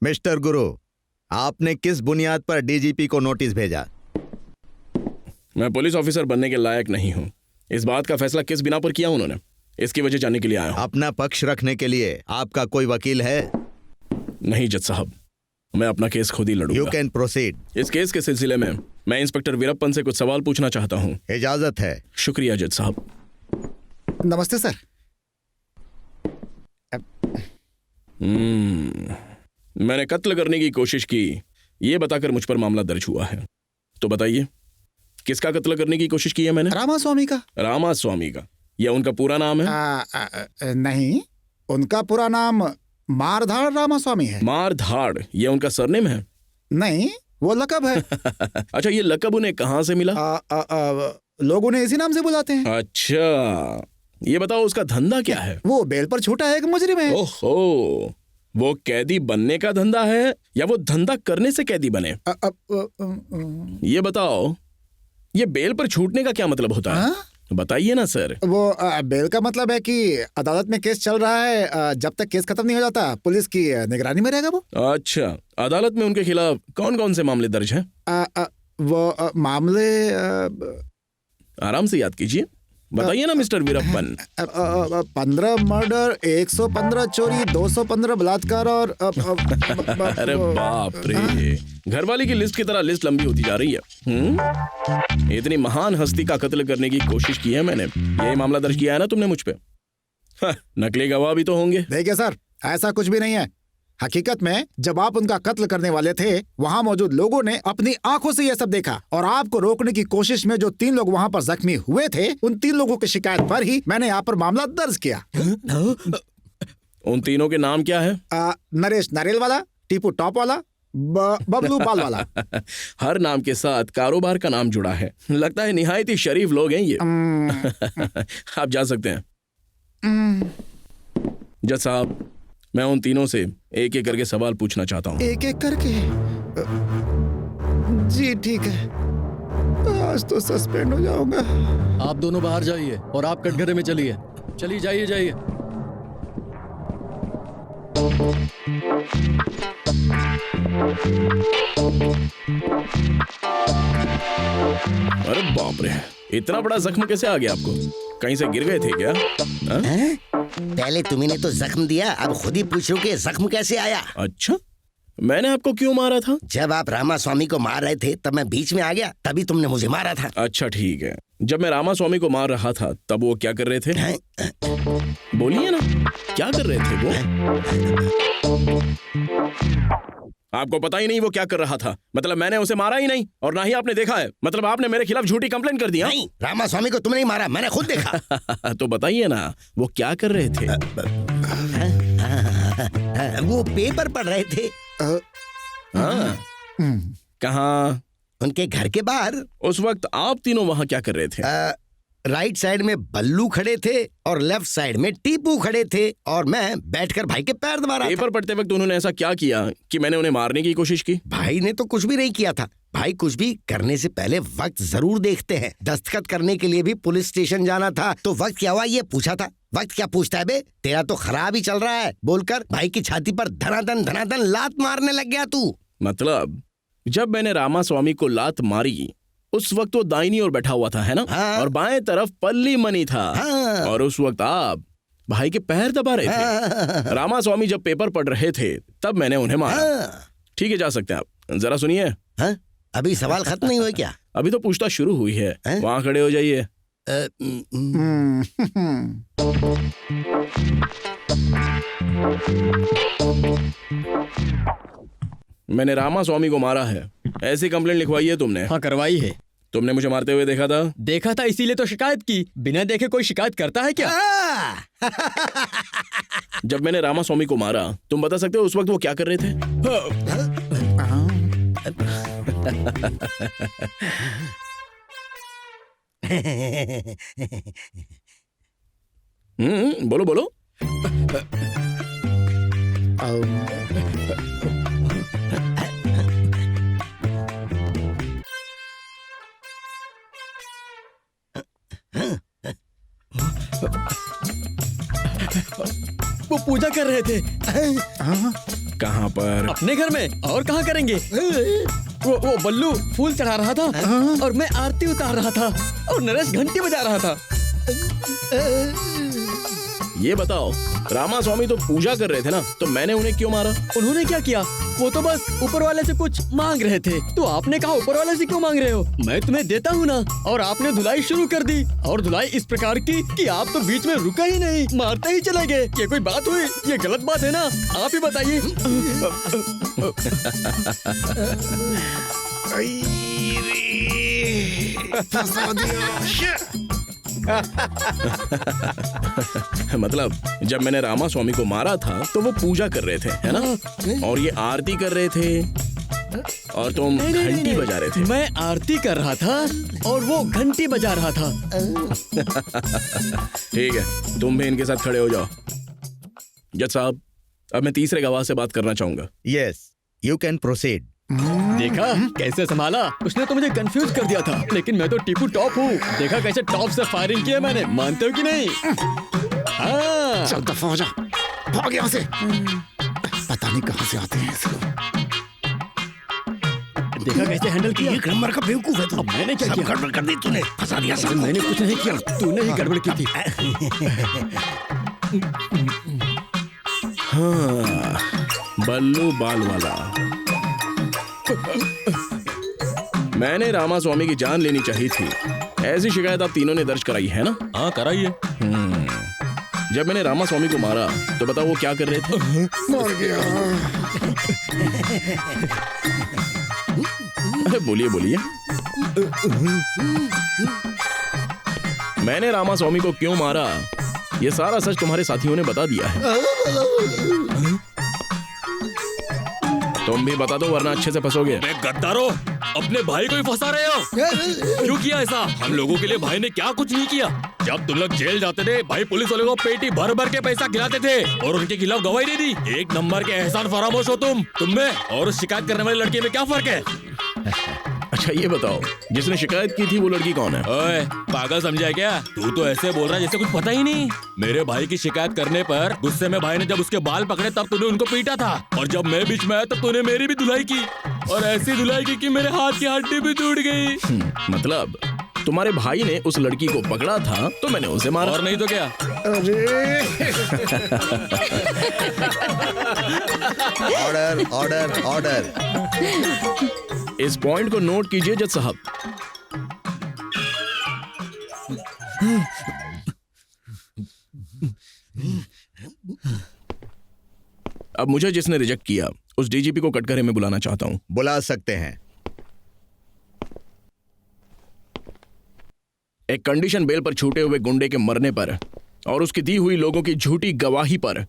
Mister गुरु, आपने किस बुनियाद पर डीजीपी को नोटिस भेजा? मैं पुलिस ऑफिसर बनने के लायक नहीं हूँ। इस बात का फैसला किस बिना पर किया उन्होंने, इसकी वजह जानने के लिए आया हूँ। अपना पक्ष रखने के लिए आपका कोई वकील है? नहीं जज साहब, मैं अपना केस खुद ही लड़ूंगा। You can proceed. इस केस के सिलसिले में मैं इंस्पेक्टर वीरप्पन से कुछ सवाल पूछना चाहता हूँ। इजाजत है। शुक्रिया जज साहब। नमस्ते सर। मैंने कत्ल करने की कोशिश की, ये बताकर मुझ पर मामला दर्ज हुआ है, तो बताइए किसका कत्ल करने की कोशिश की है मैंने? रामास्वामी का। रामास्वामी का? यह उनका पूरा नाम है? नहीं, उनका पूरा नाम मारधाड़ रामास्वामी है। मारधाड़ यह उनका सरनेम है? नहीं, वो लकब है। अच्छा, ये लकब उन्हें कहाँ से मिला? लोग उन्हें इसी नाम से बुलाते हैं। अच्छा, ये बताओ उसका धंधा क्या है? वो बेल पर छूटा है, एक मुजरिम है। ओहो, वो कैदी बनने का धंधा है या वो धंधा करने से कैदी बने? ये बताओ, ये बेल पर छूटने का क्या मतलब होता है? बताइए ना सर। वो बेल का मतलब है कि अदालत में केस चल रहा है, जब तक केस खत्म नहीं हो जाता पुलिस की निगरानी में रहेगा वो। अच्छा, अदालत में उनके खिलाफ कौन कौन से मामले दर्ज हैं? वो मामले आराम से याद कीजिए, बताइए ना मिस्टर वीरप्पन। 15 मर्डर, 115 चोरी, 215 बलात्कार और अरे बाप रे, घरवाली की लिस्ट की तरह लिस्ट लंबी होती जा रही है। इतनी महान हस्ती का कत्ल करने की कोशिश की है मैंने, यही मामला दर्ज किया है ना तुमने मुझ पे? नकली गवाह भी तो होंगे। देखिए सर, ऐसा कुछ भी नहीं है। हकीकत में जब आप उनका कत्ल करने वाले थे, वहाँ मौजूद लोगों ने अपनी आंखों से यह सब देखा और आपको रोकने की कोशिश में जो 3 लोग वहाँ पर जख्मी हुए थे, उन 3 लोगों की शिकायत पर ही मैंने यहाँ पर मामला दर्ज किया। उन तीनों के नाम क्या है? नरेश नारियल वाला, टीपू टॉप वाला, बबलू बाल वाला। हर नाम के साथ कारोबार का नाम जुड़ा है। लगता है निहायत ही शरीफ लोग हैं ये। आप जा सकते हैं। जज साहब, मैं उन तीनों से एक एक करके सवाल पूछना चाहता हूँ। एक एक करके? जी ठीक है, आज तो सस्पेंड हो जाऊंगा। आप दोनों बाहर जाइए और आप कटघरे में चलिए। चलिए, जाइए जाइए। अरे बाप रे, इतना बड़ा जख्म कैसे आ गया आपको? कहीं से गिर गए थे क्या? पहले तुम्ही ने तो जख्म दिया, अब खुद ही पूछो कि जख्म कैसे आया। अच्छा, मैंने आपको क्यों मारा था? जब आप रामास्वामी को मार रहे थे तब मैं बीच में आ गया, तभी तुमने मुझे मारा था। अच्छा ठीक है, जब मैं रामास्वामी को मार रहा था तब वो क्या कर रहे थे? बोलिए ना, क्या कर रहे थे वो? आपको पता ही नहीं वो क्या कर रहा था? मतलब मैंने उसे मारा ही नहीं और ना ही आपने देखा है, मतलब आपने मेरे खिलाफ झूठी कंप्लेंट कर दिया? नहीं, रामास्वामी को तुमने ही मारा, मैंने खुद देखा। तो बताइए ना, वो क्या कर रहे थे? वो पेपर पढ़ रहे थे। कहाँ? उनके घर के बाहर। उस वक्त आप तीनों वहाँ क्या कर रहे थे? राइट साइड में बल्लू खड़े थे और लेफ्ट साइड में टीपू खड़े थे और मैं बैठकर भाई के पैर दबा रहा था। पेपर पढ़ते वक्त उन्होंने ऐसा क्या किया कि मैंने उन्हें मारने की कोशिश की? भाई ने तो कुछ भी नहीं किया था। भाई कुछ भी करने से पहले वक्त जरूर देखते हैं। दस्तखत करने के लिए भी पुलिस स्टेशन जाना था तो वक्त क्या हुआ ये पूछा था। वक्त क्या पूछता है बे, तेरा तो खराब ही चल रहा है, बोलकर भाई की छाती पर धनाधन लात मारने लग गया तू। मतलब जब मैंने रामास्वामी को लात मारी उस वक्त वो दाहिनी ओर बैठा हुआ था, है ना? हाँ। और बाएं तरफ पल्ली मनी था। हाँ। और उस वक्त आप भाई के पैर दबा रहे थे। हाँ। रामास्वामी जब पेपर पढ़ रहे थे तब मैंने उन्हें मारा। हाँ। ठीक है, जा सकते हैं आप। जरा सुनिए। हाँ? अभी सवाल खत्म नहीं हुए क्या? अभी तो पूछताछ शुरू हुई है। वहां खड़े हो जाइए। मैंने रामास्वामी को मारा है, ऐसी कंप्लेंट लिखवाई है तुमने? हाँ, करवाई है। तुमने मुझे मारते हुए देखा था? देखा था, इसीलिए तो शिकायत की। बिना देखे कोई शिकायत करता है क्या? जब मैंने रामास्वामी को मारा, तुम बता सकते हो उस वक्त वो क्या कर रहे थे? बोलो बोलो। वो पूजा कर रहे थे। कहाँ पर? अपने घर में, और कहाँ करेंगे? वो बल्लू फूल चढ़ा रहा था और मैं आरती उतार रहा था और नरेश घंटी बजा रहा था। ये बताओ, रामास्वामी तो पूजा कर रहे थे ना, तो मैंने उन्हें क्यों मारा? उन्होंने क्या किया? वो तो बस ऊपर वाले से कुछ मांग रहे थे, तो आपने कहा ऊपर वाले से क्यों मांग रहे हो? मैं तुम्हें देता हूँ ना। और आपने धुलाई शुरू कर दी, और धुलाई इस प्रकार की कि आप तो बीच में रुका ही नहीं, मारते ही चले गए। ये कोई बात हुई? ये गलत बात है ना? आप ही बताइए। मतलब जब मैंने रामास्वामी को मारा था तो वो पूजा कर रहे थे, है ना? और ये आरती कर रहे थे और तुम घंटी बजा रहे थे। मैं आरती कर रहा था और वो घंटी बजा रहा था। ठीक है, तुम भी इनके साथ खड़े हो जाओ। जज साहब, अब मैं तीसरे गवाह से बात करना चाहूंगा। Yes, you can proceed. देखा कैसे संभाला? उसने तो मुझे कंफ्यूज कर दिया था, लेकिन मैं तो टीपू टॉप हूँ। देखा कैसे टॉप से फायरिंग किया मैंने, मानते हो कि नहीं? हाँ। चल दफा हो जा, भाग यहाँ से। पता नहीं कहाँ से आते हैं इस लोग। देखा कैसे हैंडल किया? एक नंबर का बेवकूफ है तू। अब मैंने क्या सब किया? गड़बड़ कर दी तूने, फंसा दिया सब। मैंने कुछ नहीं किया, तूने ही गड़बड़ की थी। हाँ, बल्लू बाल वाला। मैंने रामास्वामी की जान लेनी चाहिए थी। ऐसी शिकायत आप तीनों ने दर्ज कराई है ना? हाँ, कराइए। जब मैंने रामास्वामी को मारा तो बताओ वो क्या कर रहे थे? मर गया। अरे बोलिए बोलिए। मैंने रामास्वामी को क्यों मारा, ये सारा सच तुम्हारे साथियों ने बता दिया है। तुम भी बता दो, वरना अच्छे से फंसोगे। गद्दारों, अपने भाई को ही फंसा रहे हो। क्यों किया ऐसा? हम लोगों के लिए भाई ने क्या कुछ नहीं किया। जब तुम लोग जेल जाते थे, भाई पुलिस वालों को पेटी भर भर के पैसा खिलाते थे और उनके खिलाफ गवाही नहीं दी। एक नंबर के एहसान फरामोश हो तुम में और उस शिकायत करने वाली लड़की में क्या फर्क है? अच्छा ये बताओ, जिसने शिकायत की थी वो लड़की कौन है? ओए, पागल समझा है क्या? तू तो ऐसे बोल रहा है जैसे कुछ पता ही नहीं। मेरे भाई की शिकायत करने पर गुस्से में भाई ने जब उसके बाल पकड़े तब तूने उनको पीटा था, और जब मैं बीच में आया तब तूने मेरी भी धुलाई की, और ऐसी धुलाई की कि मेरे हाथ की हड्डी भी टूट गई। मतलब तुम्हारे भाई ने उस लड़की को पकड़ा था तो मैंने उसे मारा। और नहीं तो क्या? Order order order. इस पॉइंट को नोट कीजिए जज साहब। अब मुझे जिसने रिजेक्ट किया उस डीजीपी को कटघरे में बुलाना चाहता हूं। बुला सकते हैं। एक कंडीशन बेल पर छूटे हुए गुंडे के मरने पर और उसकी दी हुई लोगों की झूठी गवाही पर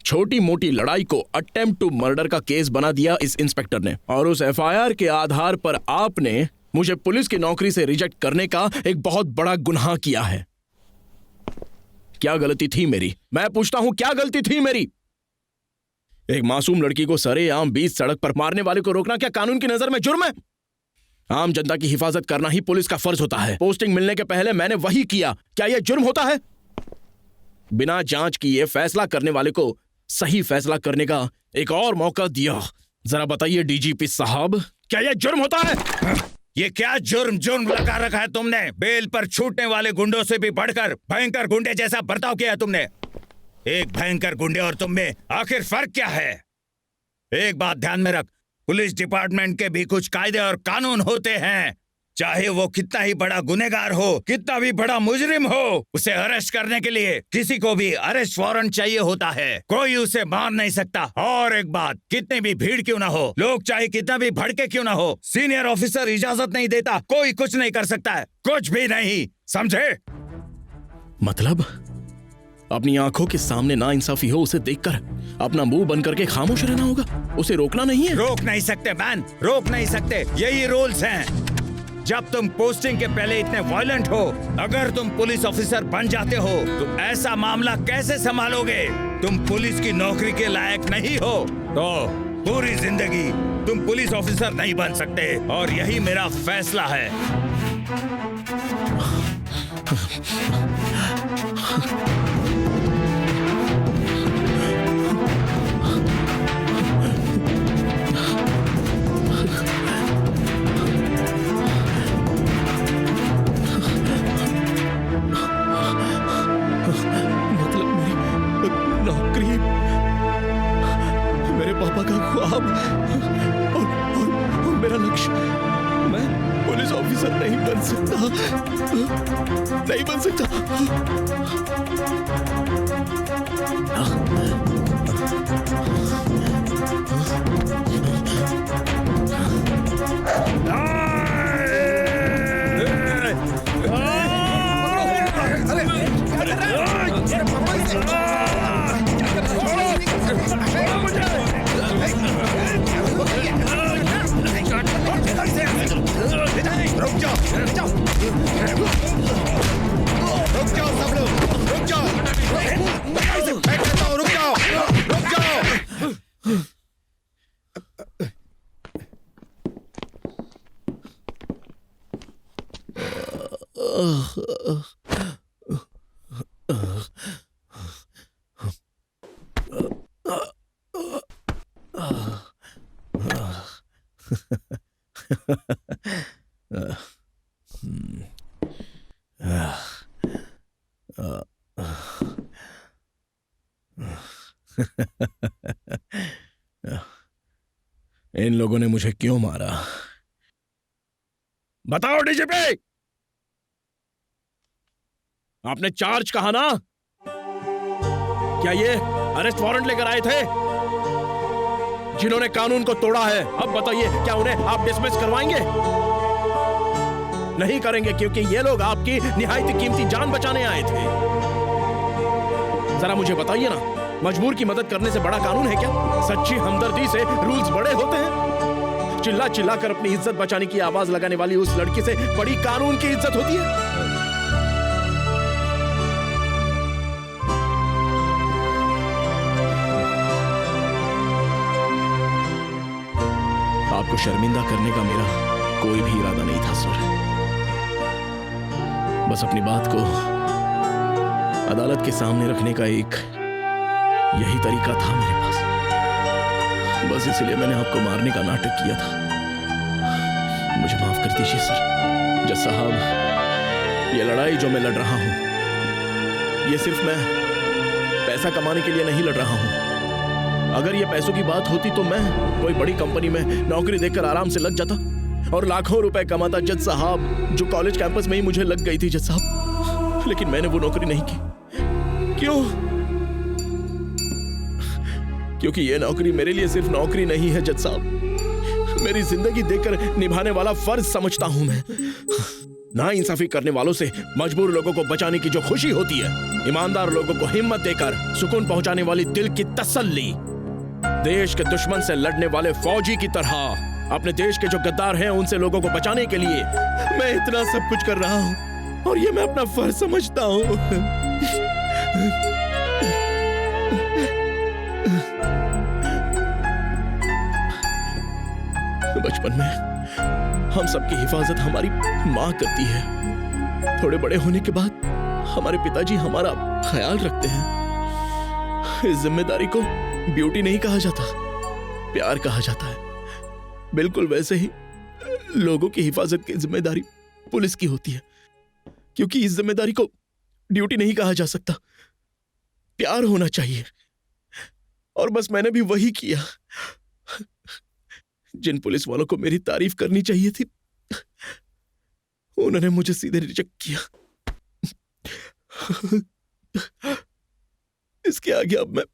छोटी मोटी लड़ाई को अटेम्प्ट टू मर्डर का केस बना दिया इस इंस्पेक्टर ने, और उस एफआईआर के आधार पर आपने मुझे पुलिस की नौकरी से रिजेक्ट करने का एक बहुत बड़ा गुनाह किया है। क्या गलती थी मेरी? मैं पूछता हूं, क्या गलती थी मेरी? एक मासूम लड़की को सरेआम बीच सड़क पर मारने वाले को रोकना क्या कानून की नजर में जुर्म है? आम जनता की हिफाजत करना ही पुलिस का फर्ज होता है। पोस्टिंग मिलने के पहले मैंने वही किया, क्या यह जुर्म होता है? बिना जांच किए फैसला करने वाले को सही फैसला करने का एक और मौका दिया। जरा बताइए डीजीपी साहब, क्या यह जुर्म होता है? ये क्या जुर्म लगा रखा है तुमने? बेल पर छूटने वाले गुंडों से भी बढ़कर भयंकर गुंडे जैसा बर्ताव किया तुमने। एक भयंकर गुंडे और तुम में आखिर फर्क क्या है? एक बात ध्यान में रख, पुलिस डिपार्टमेंट के भी कुछ कायदे और कानून होते हैं। चाहे वो कितना ही बड़ा गुनहगार हो, कितना भी बड़ा मुजरिम हो, उसे अरेस्ट करने के लिए किसी को भी अरेस्ट वारंट चाहिए होता है। कोई उसे मार नहीं सकता। और एक बात, कितनी भी भीड़ क्यों ना हो, लोग चाहे कितना भी भड़के क्यों ना हो, सीनियर ऑफिसर इजाजत नहीं देता, कोई कुछ नहीं कर सकता है, कुछ भी नहीं, समझे? मतलब अपनी आंखों के सामने नाइंसाफी हो उसे देखकर अपना मुंह बंद करके खामोश रहना होगा, उसे रोकना नहीं है? रोक नहीं सकते मैन, रोक नहीं सकते, यही रूल्स हैं। जब तुम पोस्टिंग के पहले इतने वायलेंट हो, अगर तुम पुलिस ऑफिसर बन जाते हो तो ऐसा मामला कैसे संभालोगे? तुम पुलिस की नौकरी के लायक नहीं हो तो पूरी जिंदगी तुम पुलिस ऑफिसर नहीं बन सकते, और यही मेरा फैसला है। पापा का ख्वाब और मेरा लक्ष्य। मैं पुलिस ऑफिसर नहीं बन सकता, नहीं बन सकता। रुक जाओ सब लोग, रुक जाओ। मैं कहता हूँ रुक जाओ, रुक जाओ। इन लोगों ने मुझे क्यों मारा? बताओ डीजीपी, आपने चार्ज कहा ना? क्या ये अरेस्ट वारंट लेकर आए थे जिन्होंने कानून को तोड़ा है? अब बताइए, क्या उन्हें आप डिसमिस करवाएंगे? नहीं करेंगे, क्योंकि ये लोग आपकी निहायत कीमती जान बचाने आए थे। जरा मुझे बताइए ना, मजबूर की मदद करने से बड़ा कानून है क्या? सच्ची हमदर्दी से रूल्स बड़े होते हैं। चिल्ला चिल्ला कर अपनी इज्जत बचाने की आवाज लगाने वाली उस लड़की से बड़ी कानून की इज्जत होती है। आपको शर्मिंदा करने का मेरा कोई भी इरादा नहीं था सर। बस अपनी बात को अदालत के सामने रखने का एक यही तरीका था मेरे पास। बस इसलिए मैंने आपको मारने का नाटक किया था। मुझे माफ कर दीजिए सर। जज साहब, ये लड़ाई जो मैं लड़ रहा हूं, ये सिर्फ मैं पैसा कमाने के लिए नहीं लड़ रहा हूं। अगर ये पैसों की बात होती तो मैं कोई बड़ी कंपनी में नौकरी देकर आराम से लग जाता और लाखों रुपए कमाता जज साहब, जो कॉलेज कैंपस में ही मुझे लग गई थी जज साहब। लेकिन मैंने वो नौकरी नहीं की। क्यों? क्योंकि ये नौकरी मेरे लिए सिर्फ नौकरी नहीं है जज साहब, मेरी जिंदगी देकर निभाने वाला फर्ज समझता हूं मैं। नाइंसाफी करने वालों से मजबूर लोगों को बचाने की जो खुशी होती है, ईमानदार लोगों को हिम्मत देकर सुकून पहुंचाने वाली दिल की तसल्ली, देश के दुश्मन से लड़ने वाले फौजी की तरह अपने देश के जो गद्दार हैं उनसे लोगों को बचाने के लिए मैं इतना सब कुछ कर रहा हूं, और ये मैं अपना फर्ज समझता हूं। बचपन में हम सबकी हिफाजत हमारी माँ करती है। थोड़े बड़े होने के बाद हमारे पिताजी हमारा ख्याल रखते हैं। इस जिम्मेदारी को ब्यूटी नहीं कहा जाता, प्यार कहा जाता है। बिल्कुल वैसे ही लोगों की हिफाजत की जिम्मेदारी पुलिस की होती है, क्योंकि इस जिम्मेदारी को ड्यूटी नहीं कहा जा सकता, प्यार होना चाहिए। और बस मैंने भी वही किया। जिन पुलिस वालों को मेरी तारीफ करनी चाहिए थी, उन्होंने मुझे सीधे रिजेक्ट किया। इसके आगे अब मैं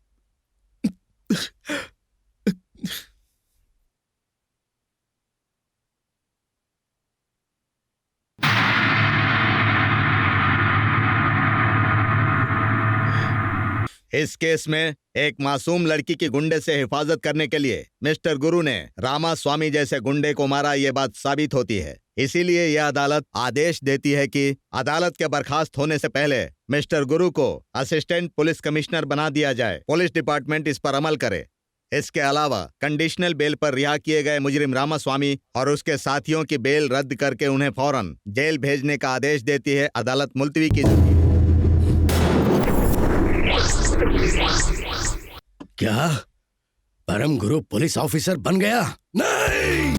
इस केस में एक मासूम लड़की की गुंडे से हिफाजत करने के लिए मिस्टर गुरु ने रामा स्वामी जैसे गुंडे को मारा, ये बात साबित होती है। इसीलिए यह अदालत आदेश देती है कि अदालत के बर्खास्त होने से पहले मिस्टर गुरु को असिस्टेंट पुलिस कमिश्नर बना दिया जाए। पुलिस डिपार्टमेंट इस पर अमल करे। इसके अलावा कंडीशनल बेल पर रिहा किए गए मुजरिम रामा स्वामी और उसके साथियों की बेल रद्द करके उन्हें फौरन जेल भेजने का आदेश देती है। अदालत मुलतवी की जाती है। क्या परम गुरु पुलिस ऑफिसर बन गया? नहीं।